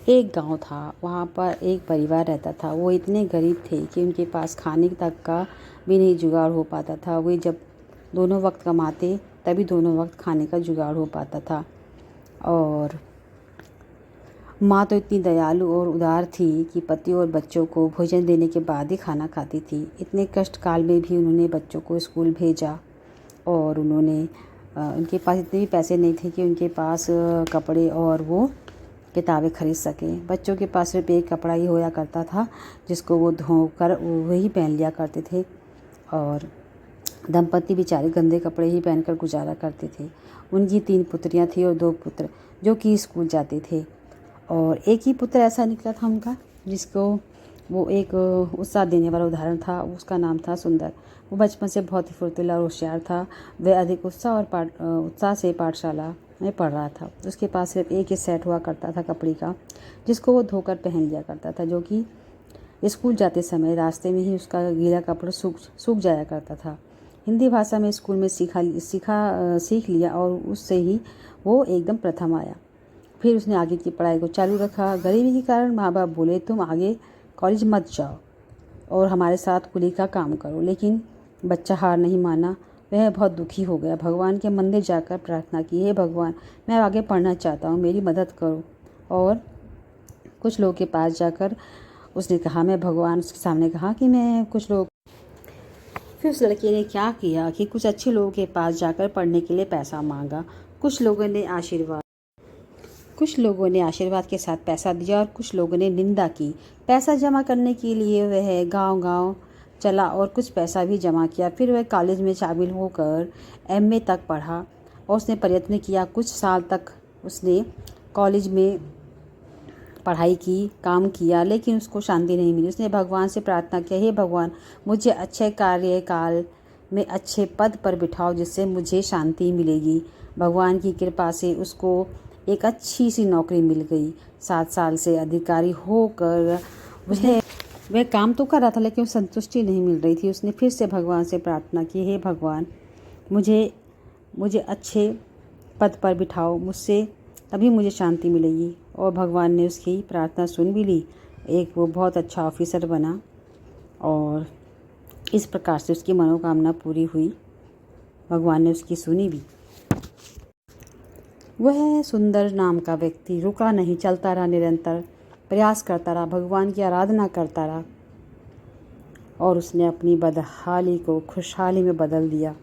एक गांव था। वहाँ पर एक परिवार रहता था। वो इतने गरीब थे कि उनके पास खाने तक का भी नहीं जुगाड़ हो पाता था। वे जब दोनों वक्त कमाते तभी दोनों वक्त खाने का जुगाड़ हो पाता था। और माँ तो इतनी दयालु और उदार थी कि पति और बच्चों को भोजन देने के बाद ही खाना खाती थी। इतने कष्ट काल में भी उन्होंने बच्चों को स्कूल भेजा। और उनके पास इतने भी पैसे नहीं थे कि उनके पास कपड़े और वो किताबें खरीद सकें। बच्चों के पास सिर्फ एक कपड़ा ही होया करता था जिसको वो धोकर वही पहन लिया करते थे। और दंपति बेचारे गंदे कपड़े ही पहनकर गुजारा करते थे। उनकी 3 पुत्रियां थी और 2 पुत्र जो कि स्कूल जाते थे। और एक ही पुत्र ऐसा निकला था उनका जिसको वो एक उत्साह देने वाला उदाहरण था। उसका नाम था सुंदर। वो बचपन से बहुत ही फुर्तीला और होशियार था। वह अधिक उत्साह से पाठशाला में पढ़ रहा था। उसके पास सिर्फ एक ही सेट हुआ करता था कपड़े का जिसको वो धोकर पहन लिया करता था, जो कि स्कूल जाते समय रास्ते में ही उसका गीला कपड़ा सूख जाया करता था। हिंदी भाषा में स्कूल में सीख लिया और उससे ही वो एकदम प्रथम आया। फिर उसने आगे की पढ़ाई को चालू रखा। गरीबी के कारण माँ बाप बोले तुम आगे कॉलेज मत जाओ और हमारे साथ कुली का काम करो, लेकिन बच्चा हार नहीं माना। वह बहुत दुखी हो गया। भगवान के मंदिर जाकर प्रार्थना की, हे भगवान, मैं आगे पढ़ना चाहता हूँ, मेरी मदद करो। और कुछ लोगों के पास जाकर उसने कहा, मैं भगवान उसके सामने कहा कि मैं कुछ लोग फिर उस लड़के ने क्या किया कि कुछ अच्छे लोगों के पास जाकर पढ़ने के लिए पैसा मांगा। कुछ लोगों ने आशीर्वाद के साथ पैसा दिया और कुछ लोगों ने निंदा की। पैसा जमा करने के लिए वह गांव-गांव चला और कुछ पैसा भी जमा किया। फिर वह कॉलेज में शामिल होकर एमए तक पढ़ा और उसने प्रयत्न किया। कुछ साल तक उसने कॉलेज में पढ़ाई की, काम किया, लेकिन उसको शांति नहीं मिली। उसने भगवान से प्रार्थना किया, हे भगवान, मुझे अच्छे कार्यकाल में अच्छे पद पर बिठाओ जिससे मुझे शांति मिलेगी। भगवान की कृपा से उसको एक अच्छी सी नौकरी मिल गई। 7 साल से अधिकारी होकर वह काम तो कर रहा था, लेकिन संतुष्टि नहीं मिल रही थी। उसने फिर से भगवान से प्रार्थना की, हे भगवान, मुझे अच्छे पद पर बिठाओ, मुझसे तभी मुझे शांति मिलेगी। और भगवान ने उसकी प्रार्थना सुन भी ली। वो बहुत अच्छा ऑफिसर बना और इस प्रकार से उसकी मनोकामना पूरी हुई। भगवान ने उसकी सुनी भी। वह सुंदर नाम का व्यक्ति रुका नहीं, चलता रहा, निरंतर प्रयास करता रहा, भगवान की आराधना करता रहा और उसने अपनी बदहाली को खुशहाली में बदल दिया।